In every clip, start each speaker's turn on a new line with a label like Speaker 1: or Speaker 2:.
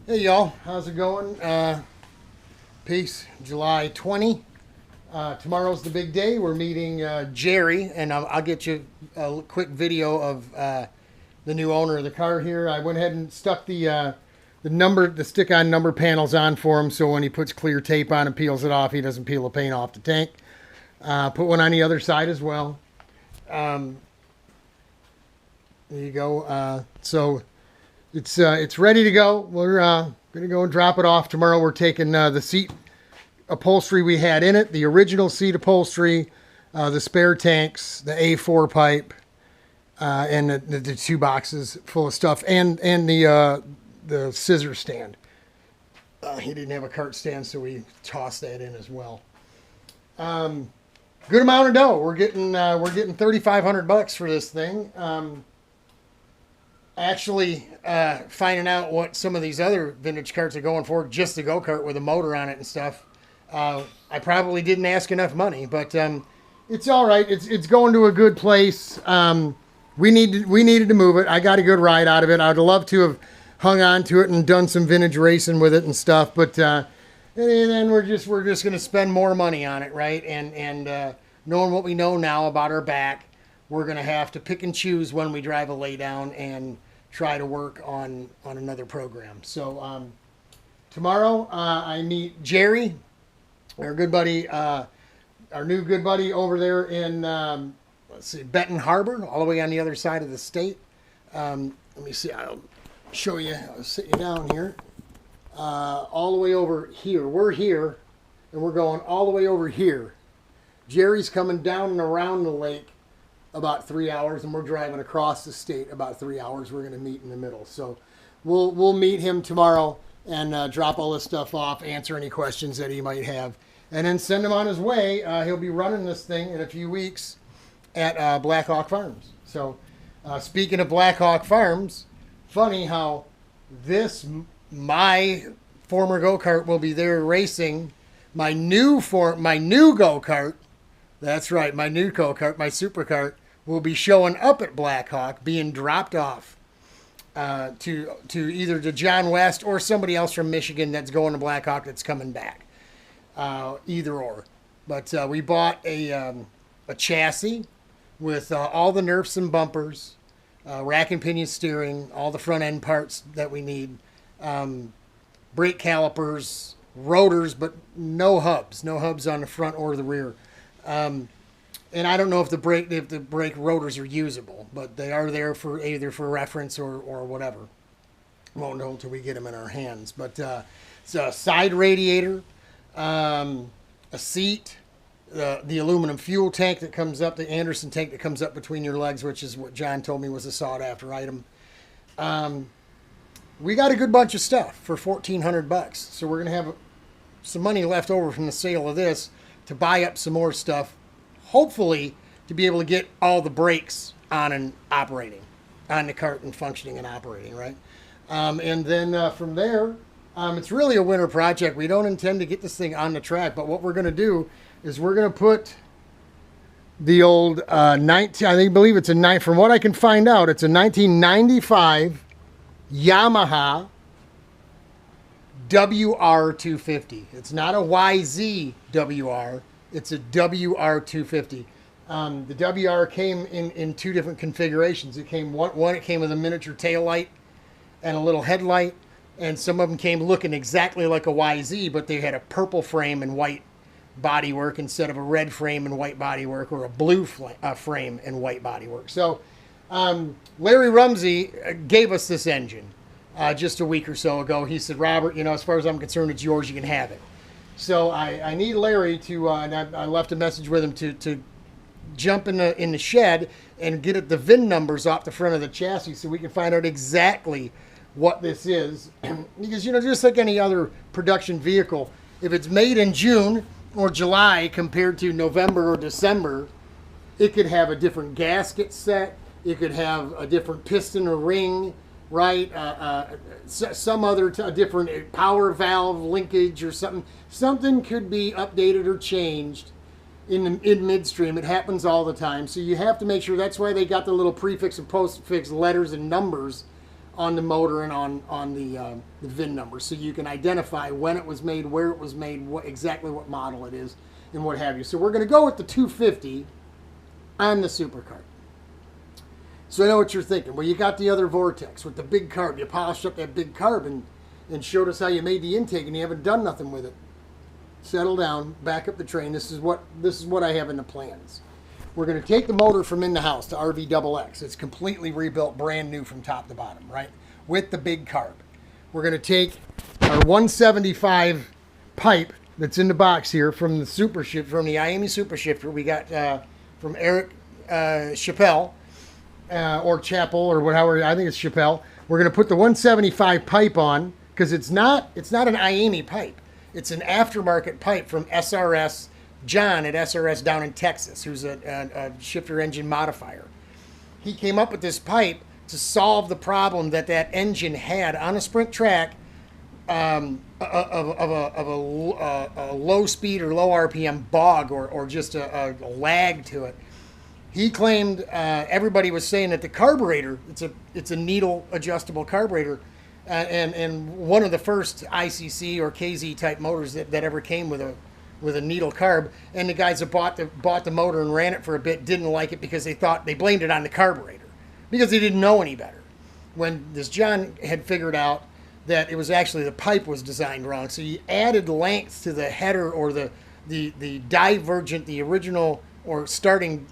Speaker 1: Hey y'all, how's it going? Peace. July 20. Tomorrow's the big day. We're meeting Jerry, and I'll get you a quick video of the new owner of the car here. I went ahead and stuck the stick-on number panels on for him, so when he puts clear tape on and peels it off, he doesn't peel the paint off the tank. Put one on the other side as well. There you go. So it's ready to go. We're gonna go and drop it off tomorrow. We're taking the seat upholstery we had in it, the original seat upholstery, the spare tanks, the A4 pipe, and the two boxes full of stuff, and the scissor stand. He didn't have a cart stand, so we tossed that in as well. Good amount of dough. We're getting $3,500 for this thing. Actually, finding out what some of these other vintage carts are going for, just a go-kart with a motor on it and stuff. I probably didn't ask enough money, but it's all right. It's going to a good place. We needed to move it. I got a good ride out of it. I'd love to have hung on to it and done some vintage racing with it and stuff, but and then we're just going to spend more money on it, right? And knowing what we know now about our back, we're going to have to pick and choose when we drive a laydown and try to work on another program. So tomorrow I meet Jerry, our good buddy, our new good buddy over there in, let's see, Benton Harbor, all the way on the other side of the state. Let me see, I'll show you, I'll sit you down here. All the way over here. We're here, and we're going all the way over here. Jerry's coming down and around the lake about 3 hours, and we're driving across the state about 3 hours. We're going to meet in the middle. So we'll meet him tomorrow and drop all this stuff off, answer any questions that he might have, and then send him on his way. He'll be running this thing in a few weeks at Blackhawk Farms. So speaking of Blackhawk Farms, funny how my former go-kart will be there racing my new go-kart. That's right, my new go-kart, my Superkart, will be showing up at Blackhawk, being dropped off to either to John West or somebody else from Michigan that's going to Blackhawk that's coming back. Either or. But we bought a chassis with all the nerfs and bumpers, rack and pinion steering, all the front end parts that we need, brake calipers, rotors, but no hubs on the front or the rear. And I don't know if the brake rotors are usable, but they are there for either for reference or whatever. Won't know until we get them in our hands. But it's a side radiator, a seat, the aluminum fuel tank that comes up, the Anderson tank that comes up between your legs, which is what John told me was a sought-after item. We got a good bunch of stuff for $1,400, so we're gonna have some money left over from the sale of this to buy up some more stuff, hopefully to be able to get all the brakes on and operating, on the cart and functioning and operating, right? And then from there, it's really a winter project. We don't intend to get this thing on the track, but what we're going to do is we're going to put the old from what I can find out, it's a 1995 Yamaha WR250. It's not a YZWR. It's a WR250. The WR came in two different configurations. It came it came with a miniature tail light and a little headlight, and some of them came looking exactly like a YZ, but they had a purple frame and white bodywork instead of a red frame and white bodywork, or a blue frame and white bodywork. So Larry Rumsey gave us this engine just a week or so ago. He said, Robert, as far as I'm concerned, it's yours. You can have it. So I need Larry to, and I left a message with him to jump in the shed and get the VIN numbers off the front of the chassis so we can find out exactly what this is. Because, just like any other production vehicle, if it's made in June or July compared to November or December, it could have a different gasket set. It could have a different piston or ring, right? Some other different power valve linkage or something. Something could be updated or changed in midstream. It happens all the time. So you have to make sure. That's why they got the little prefix and postfix letters and numbers on the motor and on the VIN number, so you can identify when it was made, where it was made, exactly what model it is, and what have you. So we're going to go with the 250 on the Superkart. So I know what you're thinking. Well, you got the other Vortex with the big carb. You polished up that big carb and showed us how you made the intake, and you haven't done nothing with it. Settle down, back up the train. This is what I have in the plans. We're going to take the motor from in the house to RVXX. It's completely rebuilt, brand new from top to bottom, right? With the big carb. We're going to take our 175 pipe that's in the box here from the from the IAME Super Shifter. We got from Eric Chappelle or Chappell or whatever. I think it's Chappelle. We're going to put the 175 pipe on because it's not an IAME pipe. It's an aftermarket pipe from SRS. John at SRS down in Texas, who's a shifter engine modifier. He came up with this pipe to solve the problem that engine had on a sprint track of a low speed or low RPM bog or just a lag to it. He claimed everybody was saying that the carburetor, it's a needle adjustable carburetor, and one of the first ICC or KZ type motors that ever came with a needle carb, and the guys that bought the motor and ran it for a bit didn't like it because they blamed it on the carburetor because they didn't know any better. When this John had figured out that it was actually the pipe was designed wrong, so he added length to the header or the divergent, the original or starting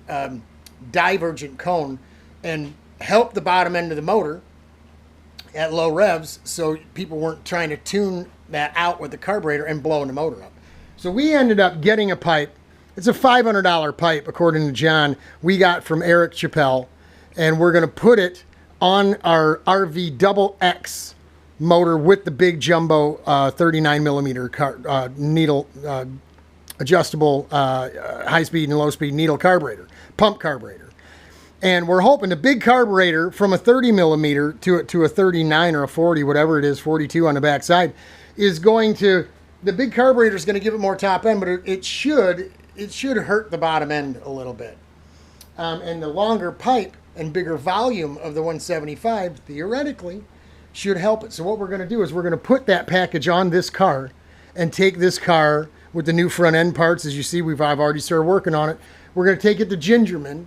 Speaker 1: divergent cone, and helped the bottom end of the motor at low revs, so people weren't trying to tune that out with the carburetor and blowing the motor up. So we ended up getting a pipe. It's a $500 pipe, according to John, we got from Eric Chappelle, and we're going to put it on our RVXX motor with the big jumbo 39 millimeter needle adjustable high speed and low speed needle carburetor, pump carburetor. And we're hoping the big carburetor from a 30 millimeter to a 39 or a 40, whatever it is, 42 on the back side, is going to, the big carburetor is going to give it more top end, but it should hurt the bottom end a little bit. And the longer pipe and bigger volume of the 175, theoretically, should help it. So what we're going to do is we're going to put that package on this car and take this car with the new front end parts. As you see, I've already started working on it. We're going to take it to Gingerman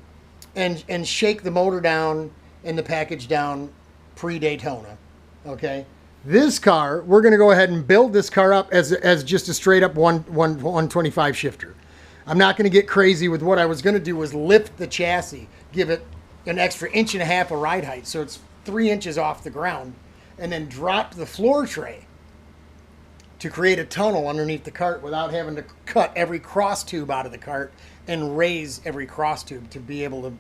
Speaker 1: and shake the motor down and the package down pre-Daytona, okay? This car, we're going to go ahead and build this car up as just a straight up 125 shifter. I'm not going to get crazy with what I was going to do was lift the chassis, give it an extra 1.5 inches of ride height, so it's 3 inches off the ground, and then drop the floor tray to create a tunnel underneath the cart without having to cut every cross tube out of the cart and raise every cross tube to be able to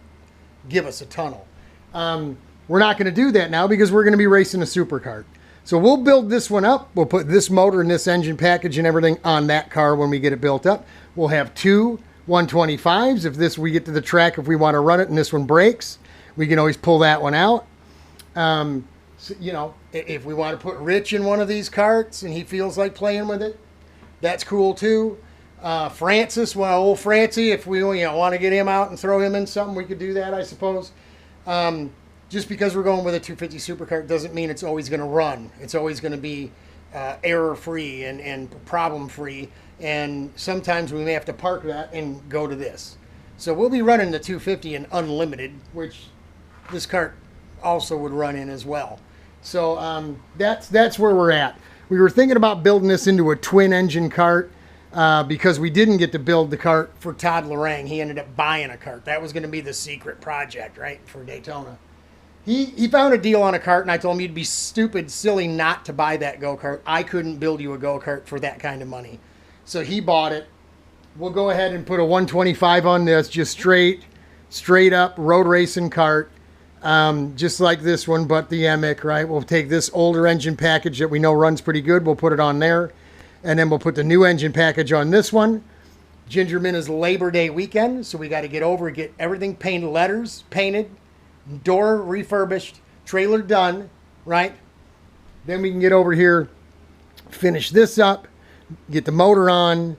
Speaker 1: give us a tunnel. We're not going to do that now because we're going to be racing a superkart. So we'll build this one up. We'll put this motor and this engine package and everything on that car when we get it built up. We'll have two 125s. If we get to the track, if we want to run it and this one breaks, we can always pull that one out. So, if we want to put Rich in one of these carts and he feels like playing with it, that's cool too. Francis, old Francie, if we want to get him out and throw him in something, we could do that, I suppose. Just because we're going with a 250 Superkart doesn't mean it's always going to run. It's always going to be error-free and problem-free. And sometimes we may have to park that and go to this. So we'll be running the 250 in unlimited, which this cart also would run in as well. So that's where we're at. We were thinking about building this into a twin-engine cart because we didn't get to build the cart for Todd Lorang. He ended up buying a cart. That was going to be the secret project, right, for Daytona. He found a deal on a cart, and I told him you'd be stupid, silly not to buy that go-kart. I couldn't build you a go-kart for that kind of money. So he bought it. We'll go ahead and put a 125 on this, just straight up road racing cart, just like this one, but the EMIC, right? We'll take this older engine package that we know runs pretty good. We'll put it on there, and then we'll put the new engine package on this one. Gingerman is Labor Day weekend, so we got to get everything painted, letters painted, door refurbished, trailer done, right? Then we can get over here, finish this up, get the motor on,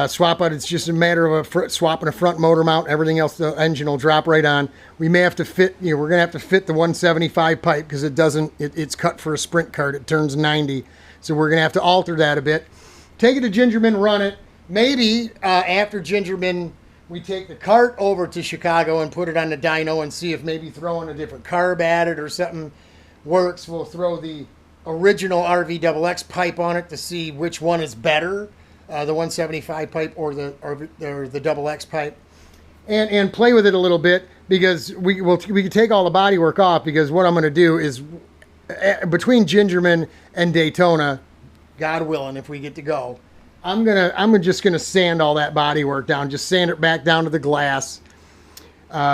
Speaker 1: swap out. It's just a matter of swapping a front motor mount. Everything else, the engine will drop right on. We may have to fit, we're going to have to fit the 175 pipe because it's cut for a sprint cart. It turns 90. So we're going to have to alter that a bit. Take it to Gingerman, run it. Maybe after Gingerman, we take the cart over to Chicago and put it on the dyno and see if maybe throwing a different carb at it or something works. We'll throw the original RVXX pipe on it to see which one is better. The 175 pipe or the XX pipe, and play with it a little bit, because we can take all the bodywork off, because what I'm going to do is between Gingerman and Daytona, God willing, if we get to go, I'm just gonna sand all that bodywork down, just sand it back down to the glass,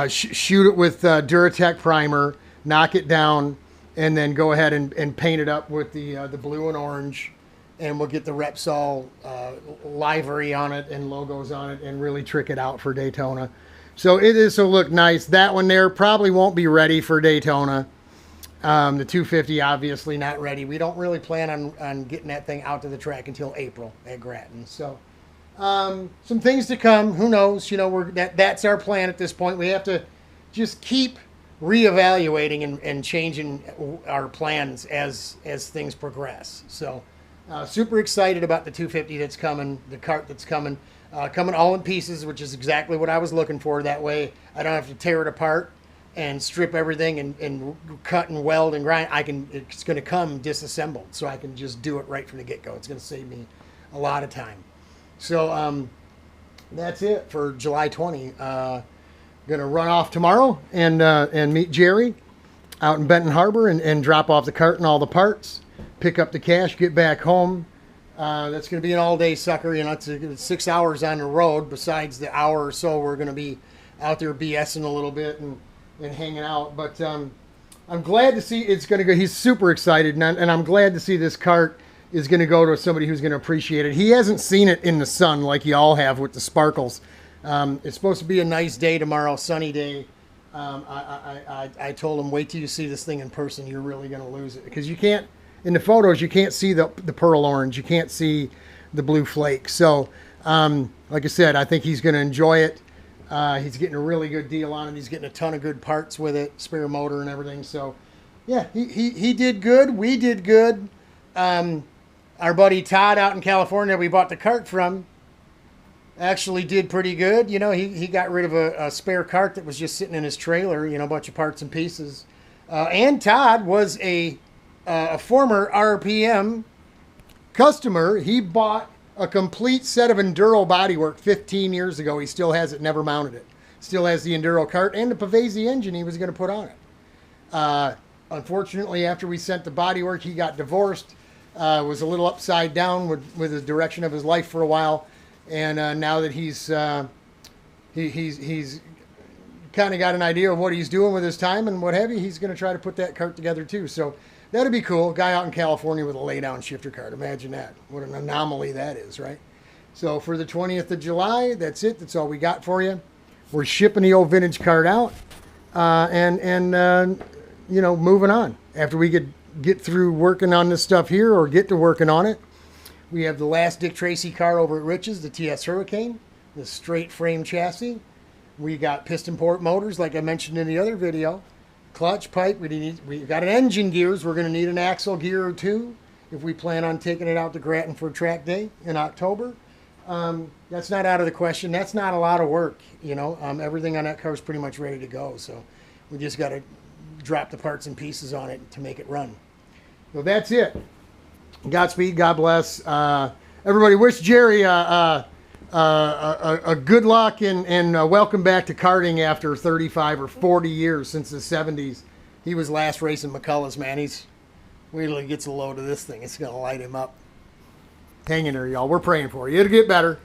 Speaker 1: shoot it with Duratec primer, knock it down, and then go ahead and paint it up with the blue and orange. And we'll get the Repsol livery on it and logos on it and really trick it out for Daytona. So this will look nice. That one there probably won't be ready for Daytona. The 250 obviously not ready. We don't really plan on getting that thing out to the track until April at Grattan. So some things to come. Who knows? That's our plan at this point. We have to just keep reevaluating and changing our plans as things progress. So. Super excited about the 250 that's coming, the cart that's coming all in pieces, which is exactly what I was looking for. That way I don't have to tear it apart and strip everything and cut and weld and grind. It's going to come disassembled, so I can just do it right from the get-go. It's going to save me a lot of time. So that's it for July 20. Going to run off tomorrow and meet Jerry out in Benton Harbor and drop off the cart and all the parts. Pick up the cash, get back home. That's going to be an all-day sucker. It's 6 hours on the road. Besides the hour or so, we're going to be out there BSing a little bit and hanging out. But I'm glad to see it's going to go. He's super excited, and I'm glad to see this cart is going to go to somebody who's going to appreciate it. He hasn't seen it in the sun like you all have with the sparkles. It's supposed to be a nice day tomorrow, sunny day. I told him, wait till you see this thing in person. You're really going to lose it, because you can't. In the photos, you can't see the pearl orange. You can't see the blue flake. So, like I said, I think he's going to enjoy it. He's getting a really good deal on it. He's getting a ton of good parts with it, spare motor and everything. So, yeah, he did good. We did good. Our buddy Todd out in California, we bought the cart from, actually did pretty good. He got rid of a spare cart that was just sitting in his trailer, a bunch of parts and pieces. And Todd was a former RPM customer. He bought a complete set of enduro bodywork 15 years ago. He still has it, never mounted it. Still has the enduro cart and the Pavesi engine he was going to put on it. Unfortunately, after we sent the bodywork, he got divorced. Was a little upside down with the direction of his life for a while. And now that he's kind of got an idea of what he's doing with his time and what have you, he's going to try to put that cart together too. So that'd be cool. Guy out in California with a lay-down shifter cart. Imagine that. What an anomaly that is, right? So for the 20th of July, that's it. That's all we got for you. We're shipping the old vintage cart out and moving on. After we get through working on this stuff here or get to working on it, we have the last Dick Tracy car over at Rich's, the TS Hurricane, the straight frame chassis. We got piston port motors, like I mentioned in the other video. Clutch pipe, we got an engine gears. We're going to need an axle gear or two if we plan on taking it out to Grattan for track day in October. That's not out of the question. That's not a lot of work, everything on that car is pretty much ready to go. So we just got to drop the parts and pieces on it to make it run. So that's it. Godspeed, God bless. Everybody wish Jerry a good luck and welcome back to karting after 35 or 40 years since the 70s. He was last racing McCullough's, man. Wait till he gets a load of this thing. It's going to light him up. Hang in there, y'all. We're praying for you. It'll get better.